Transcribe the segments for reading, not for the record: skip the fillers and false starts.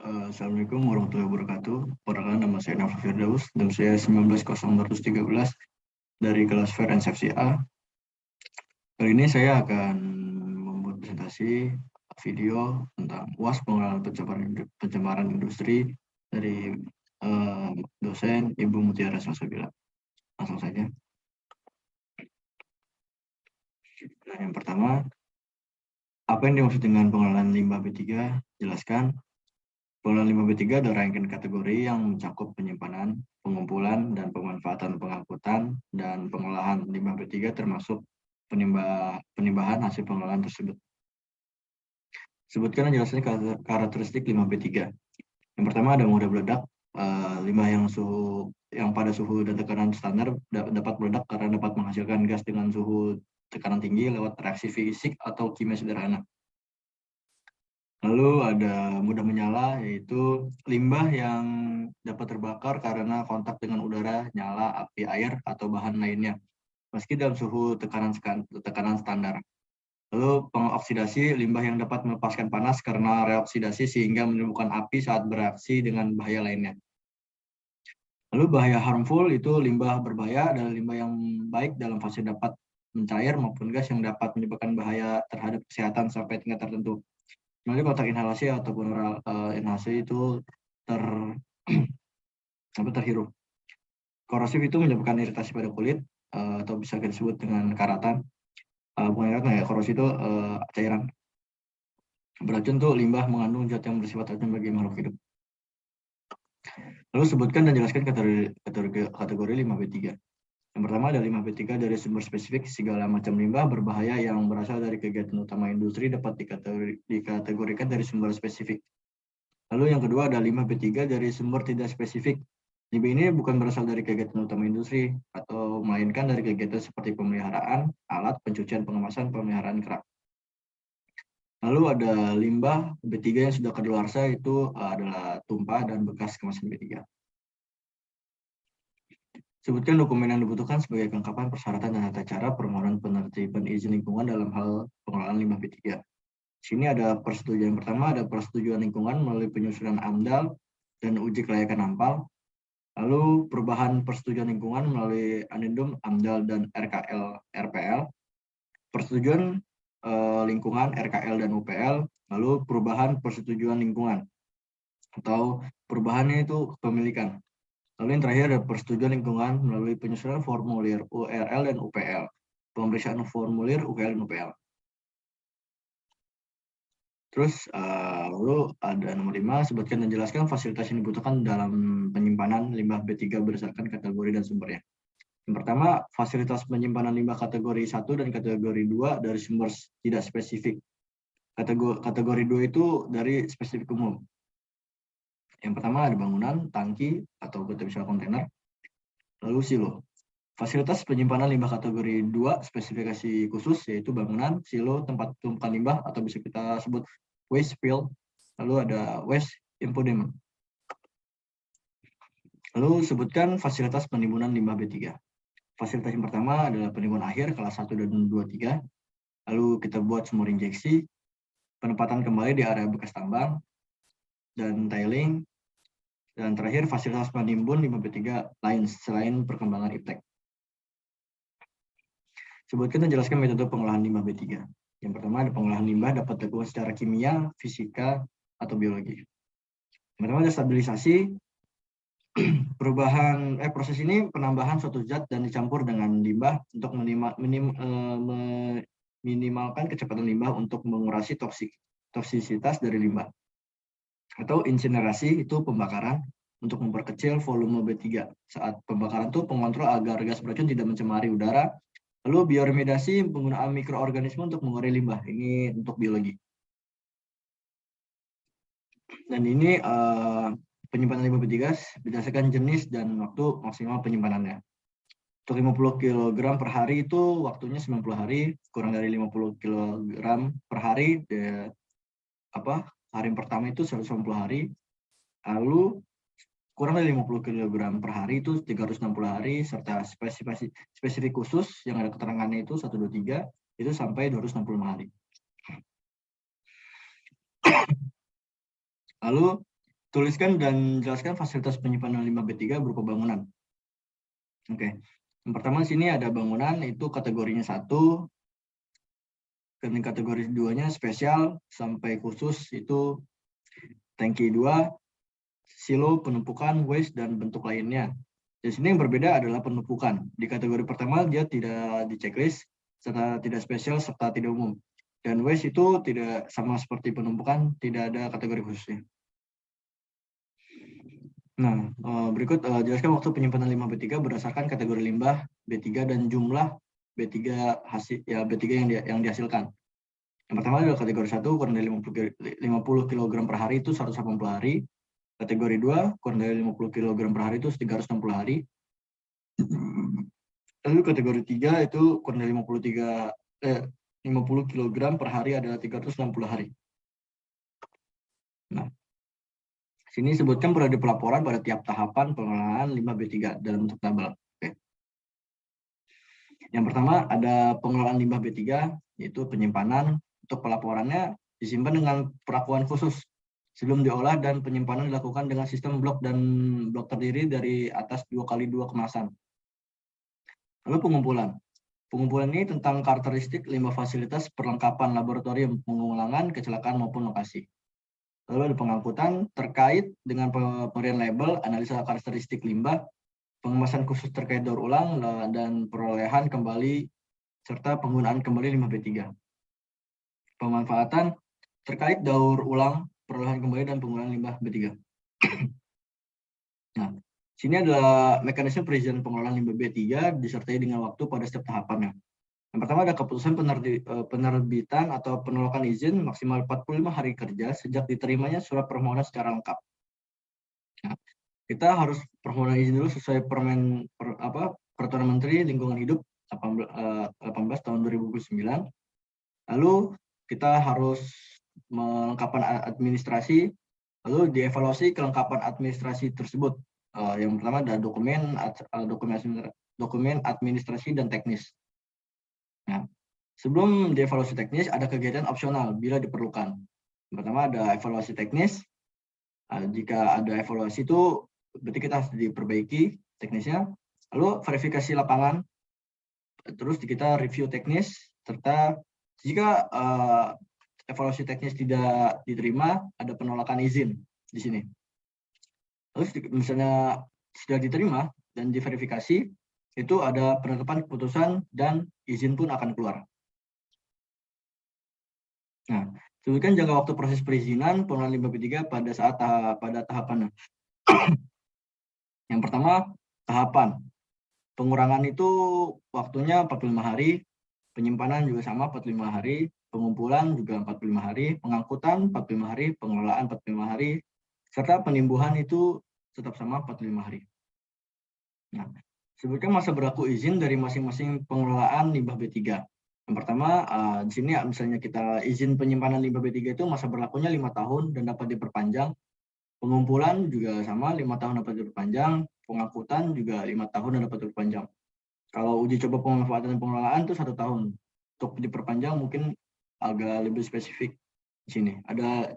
Assalamualaikum warahmatullahi wabarakatuh. Perkenalkan, nama saya Nafal Firdaus dan saya 19.413 dari kelas Fair and Safety A. Kali ini saya akan membuat presentasi video tentang UAS pengelolaan pencemaran industri dari dosen Ibu Mutiara Salsabila. Langsung saja. Nah, yang pertama, apa yang dimaksud dengan pengelolaan limbah B3? Jelaskan. Pengelolaan limbah B3 adalah rangkaian kategori yang mencakup penyimpanan, pengumpulan, dan pemanfaatan pengangkutan dan pengolahan limbah B3 termasuk penimbahan hasil pengelolaan tersebut. Sebutkan dan jelaskan karakteristik limbah B3. Yang pertama ada mudah meledak. Limbah yang pada suhu dan tekanan standar dapat meledak karena dapat menghasilkan gas dengan suhu tekanan tinggi lewat reaksi fisik atau kimia sederhana. Lalu ada mudah menyala, yaitu limbah yang dapat terbakar karena kontak dengan udara, nyala, api, air, atau bahan lainnya, meski dalam suhu tekanan standar. Lalu pengoksidasi, limbah yang dapat melepaskan panas karena reoksidasi sehingga menimbulkan api saat bereaksi dengan bahaya lainnya. Lalu bahaya harmful, itu limbah berbahaya adalah limbah yang baik dalam fase dapat mencair maupun gas yang dapat menyebabkan bahaya terhadap kesehatan sampai tingkat tertentu. Nanti kontak inhalasi ataupun oral inhalasi itu terhirup. Korosif itu menyebabkan iritasi pada kulit atau bisa disebut dengan karatan. Bukan karatan ya, korosif itu cairan. Beracun itu limbah mengandung zat yang bersifat racun bagi makhluk hidup. Lalu sebutkan dan jelaskan kategori limbah B3. Yang pertama ada limbah B3 dari sumber spesifik. Segala macam limbah berbahaya yang berasal dari kegiatan utama industri dapat dikategorikan dari sumber spesifik. Lalu yang kedua ada limbah B3 dari sumber tidak spesifik. Limbah ini bukan berasal dari kegiatan utama industri atau melainkan dari kegiatan seperti pemeliharaan, alat, pencucian, pengemasan, pemeliharaan kerak. Lalu ada limbah B3 yang sudah kadaluarsa, itu adalah tumpah dan bekas kemasan B3. Sebutkan dokumen yang dibutuhkan sebagai kelengkapan persyaratan dan tata cara permohonan penertiban izin lingkungan dalam hal pengelolaan limbah B3. Sini ada persetujuan. Pertama ada persetujuan lingkungan melalui penyusunan AMDAL dan uji kelayakan AMPAL. Lalu perubahan persetujuan lingkungan melalui Anindum, AMDAL, dan RKL, RPL. Persetujuan lingkungan RKL dan UPL. Lalu perubahan persetujuan lingkungan atau perubahannya itu kepemilikan. Lalu yang terakhir ada persetujuan lingkungan melalui penyusunan formulir URL dan UPL. Pemeriksaan formulir URL dan UPL. Terus lalu ada nomor 5, sebutkan dan jelaskan fasilitas yang dibutuhkan dalam penyimpanan limbah B3 berdasarkan kategori dan sumbernya. Yang pertama, fasilitas penyimpanan limbah kategori 1 dan kategori 2 dari sumber tidak spesifik. Kategori 2 itu dari spesifik umum. Yang pertama ada bangunan, tangki, atau bisa kontainer, lalu silo. Fasilitas penyimpanan limbah kategori 2 spesifikasi khusus, yaitu bangunan, silo, tempat tumpukan limbah, atau bisa kita sebut waste field, lalu ada waste impoundment. Lalu sebutkan fasilitas penimbunan limbah B3. Fasilitas yang pertama adalah penimbunan akhir kelas 1 dan 2, 3. Lalu kita buat sumur injeksi, penempatan kembali di area bekas tambang, dan tiling. Dan terakhir fasilitas penimbun limbah B3 lain selain perkembangan iptek. Sebutkan dan jelaskan metode pengolahan limbah B3. Yang pertama ada pengolahan limbah dapat dilakukan secara kimia, fisika, atau biologi. Yang pertama ada stabilisasi. Proses ini penambahan suatu zat dan dicampur dengan limbah untuk minimalkan kecepatan limbah untuk mengurasi toksisitas dari limbah. Atau insinerasi itu pembakaran untuk memperkecil volume B3. Saat pembakaran itu pengontrol agar gas beracun tidak mencemari udara. Lalu bioremediasi penggunaan mikroorganisme untuk mengurai limbah. Ini untuk biologi. Dan ini penyimpanan limbah B3 berdasarkan jenis dan waktu maksimal penyimpanannya. Untuk 50 kg per hari itu waktunya 90 hari, kurang dari 50 kg per hari, hari pertama itu 190 hari, lalu kurang dari 50 kg per hari itu 360 hari, serta spesifik khusus yang ada keterangannya itu 1, 2, 3, itu sampai 265 hari. Lalu Tuliskan dan jelaskan fasilitas penyimpanan limbah B3 berupa bangunan. Oke. Yang pertama di sini ada bangunan, itu kategorinya 1. Kategori 2-nya spesial sampai khusus, itu tangki 2, silo, penumpukan, waste, dan bentuk lainnya. Di sini yang berbeda adalah penumpukan. Di kategori pertama dia tidak di checklist, serta tidak spesial, serta tidak umum. Dan waste itu tidak sama seperti penumpukan, tidak ada kategori khususnya. Nah, berikut jelaskan waktu penyimpanan limbah B3 berdasarkan kategori limbah B3 dan jumlah B3 hasil B3 yang dihasilkan. Yang pertama adalah kategori 1 kurang dari 50 kg per hari itu 180 hari. Kategori 2 kurang dari 50 kg per hari itu 360 hari. Lalu kategori 3 itu kurang dari 50 kg per hari adalah 360 hari. Nah, sini sebutkan periode pelaporan pada tiap tahapan pengelolaan limbah B3 dalam bentuk tabel. Oke. Yang pertama ada pengelolaan limbah B3, yaitu penyimpanan. Untuk pelaporannya disimpan dengan perlakuan khusus sebelum diolah, dan penyimpanan dilakukan dengan sistem blok terdiri dari atas 2x2 kemasan. Lalu pengumpulan. Pengumpulan ini tentang karakteristik limbah fasilitas perlengkapan laboratorium, pengulangan, kecelakaan maupun lokasi. Lalu ada pengangkutan terkait dengan pemberian label, analisa karakteristik limbah, pengemasan khusus terkait daur ulang, dan perolehan kembali serta penggunaan kembali limbah B3. Pemanfaatan terkait daur ulang, perolehan kembali, dan penggunaan limbah B3. Nah, sini adalah mekanisme perizinan pengelolaan limbah B3 disertai dengan waktu pada setiap tahapannya. Yang pertama ada keputusan penerbitan atau penolakan izin maksimal 45 hari kerja sejak diterimanya surat permohonan secara lengkap. Nah, kita harus permohonan izin dulu sesuai Peraturan Menteri Lingkungan Hidup 18 tahun 2009. Lalu kita harus melengkapan administrasi, lalu dievaluasi kelengkapan administrasi tersebut. Yang pertama ada dokumen administrasi dan teknis. Nah, sebelum dievaluasi teknis ada kegiatan opsional bila diperlukan. Yang pertama ada evaluasi teknis. Jika ada evaluasi itu berarti kita harus diperbaiki teknisnya. Lalu verifikasi lapangan, terus kita review teknis, serta jika evaluasi teknis tidak diterima, ada penolakan izin di sini. Terus misalnya sudah diterima dan diverifikasi, itu ada penetapan keputusan dan izin pun akan keluar. Nah, sebutkan jangka waktu proses perizinan pengelolaan limbah B3 pada tahapan. Yang pertama, tahapan. Pengurangan itu waktunya 45 hari, penyimpanan juga sama 45 hari, pengumpulan juga 45 hari, pengangkutan 45 hari, pengelolaan 45 hari, serta penimbuhan itu tetap sama 45 hari. Nah, sebutkan masa berlaku izin dari masing-masing pengelolaan limbah B3. Yang pertama, di sini misalnya kita izin penyimpanan limbah B3 itu masa berlakunya 5 tahun dan dapat diperpanjang. Pengumpulan juga sama, 5 tahun dapat diperpanjang. Pengangkutan juga 5 tahun dan dapat diperpanjang. Kalau uji coba pemanfaatan dan pengelolaan itu 1 tahun. Untuk diperpanjang mungkin agak lebih spesifik di sini. Ada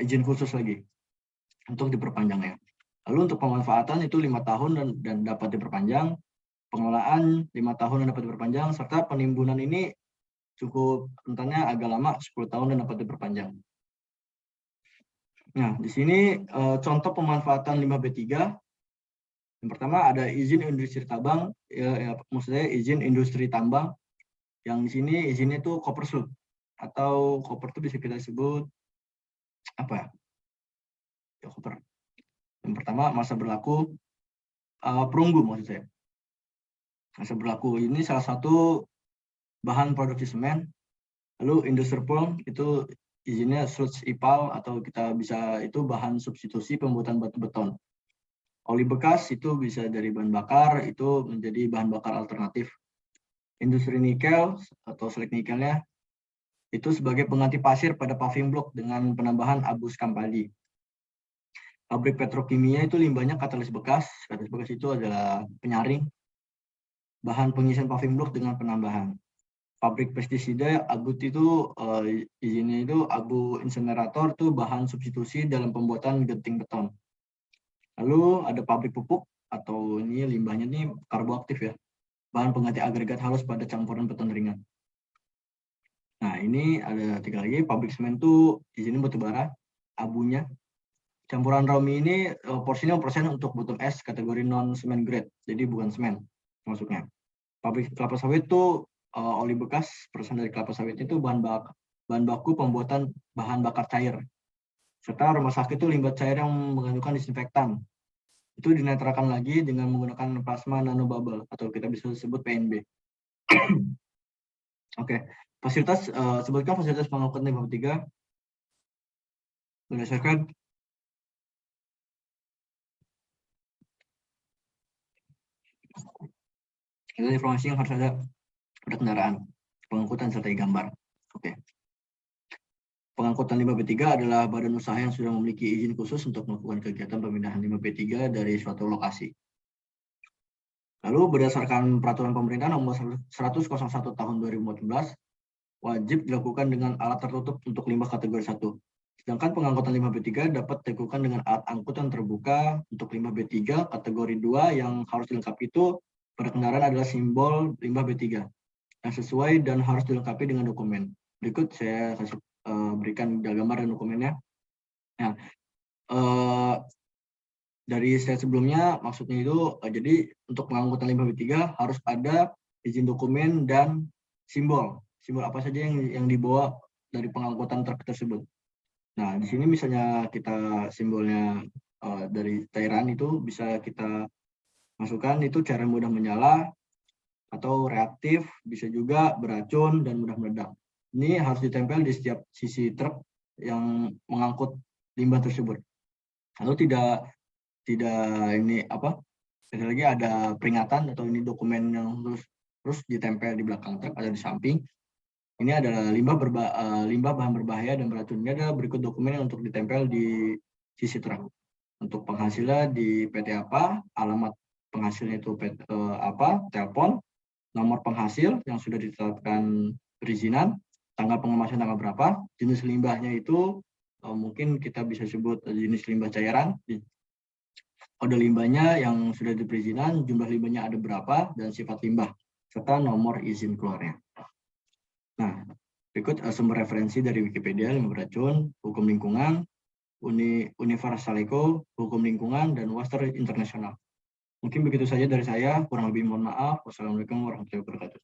izin khusus lagi untuk diperpanjangnya. Lalu untuk pemanfaatan itu 5 tahun dan dapat diperpanjang. Pengelolaan 5 tahun dan dapat diperpanjang, serta penimbunan ini cukup rentannya agak lama, 10 tahun dan dapat diperpanjang. Nah, di sini contoh pemanfaatan limbah B3. Yang pertama ada izin industri tambang, maksudnya izin industri tambang. Yang di sini izinnya itu copper slug, atau copper itu bisa kita sebut apa ya? Copper. Yang pertama masa berlaku perunggu maksud saya. Masa berlaku ini salah satu bahan produksi semen. Lalu industri pearl itu izinnya sludge IPAL, atau kita bisa itu bahan substitusi pembuatan batu beton. Oli bekas itu bisa dari bahan bakar, itu menjadi bahan bakar alternatif. Industri nikel atau slag nikelnya itu sebagai pengganti pasir pada paving block dengan penambahan abu skampadi. Pabrik petrokimia itu limbahnya katalis bekas. Katalis bekas itu adalah penyaring bahan pengisian paving block dengan penambahan. pabrik pestisida, ABUT itu izinnya itu abu insenerator itu bahan substitusi dalam pembuatan genting beton. Lalu ada pabrik pupuk atau ini limbahnya ini karboaktif ya, bahan pengganti agregat halus pada campuran beton ringan. Nah ini ada 3 lagi, pabrik semen itu izinnya batubara, abunya. Campuran Raumi ini porsinya persen untuk bottom S kategori non semen grade, jadi bukan semen masuknya. Pabrik kelapa sawit itu oli bekas persen dari kelapa sawit itu bahan baku pembuatan bahan bakar cair. Serta rumah sakit itu limbah cair yang mengandung disinfektan. Itu dinetralkan lagi dengan menggunakan plasma nanobubble atau kita bisa sebut PNB. Oke, fasilitas sebutkan fasilitas pengangkutan limbah B3 berdasarkan itu informasi yang harus ada pada kendaraan, pengangkutan serta gambar. Oke. Pengangkutan limbah B3 adalah badan usaha yang sudah memiliki izin khusus untuk melakukan kegiatan pemindahan limbah B3 dari suatu lokasi. Lalu berdasarkan peraturan pemerintah nomor 101 tahun 2014, wajib dilakukan dengan alat tertutup untuk limbah kategori 1. Sedangkan pengangkutan limbah B3 dapat dilakukan dengan alat angkutan terbuka untuk limbah B3 kategori 2 yang harus dilengkapi itu pada kendaraan adalah simbol limbah B3 yang sesuai dan harus dilengkapi dengan dokumen. Berikut saya kasih berikan gambar dan dokumennya. Nah, dari slide sebelumnya maksudnya itu jadi untuk pengangkutan limbah B3 harus ada izin dokumen dan simbol. Simbol apa saja yang dibawa dari pengangkutan truk tersebut. Nah, di sini misalnya kita simbolnya dari cairan itu bisa kita masukkan itu cairan mudah menyala atau reaktif, bisa juga beracun dan mudah meledak. Ini harus ditempel di setiap sisi truk yang mengangkut limbah tersebut. Lalu tidak ini apa? Sekali lagi ada peringatan atau ini dokumen yang terus ditempel di belakang truk atau di samping. Ini adalah limbah bahan berbahaya dan beracun. Ini adalah berikut dokumen yang untuk ditempel di sisi truk. Untuk penghasilnya di PT apa, alamat penghasilnya itu apa, telepon, nomor penghasil yang sudah ditetapkan perizinan, tanggal pengemasan tanggal berapa, jenis limbahnya itu mungkin kita bisa sebut jenis limbah cairan, kode limbahnya yang sudah diperizinan, jumlah limbahnya ada berapa, dan sifat limbah, serta nomor izin keluarnya. Nah, berikut sumber referensi dari Wikipedia, limbah beracun, hukum lingkungan, Universalico, hukum lingkungan, dan Waster Internasional. Mungkin begitu saja dari saya, kurang lebih mohon maaf. Wassalamualaikum warahmatullahi wabarakatuh.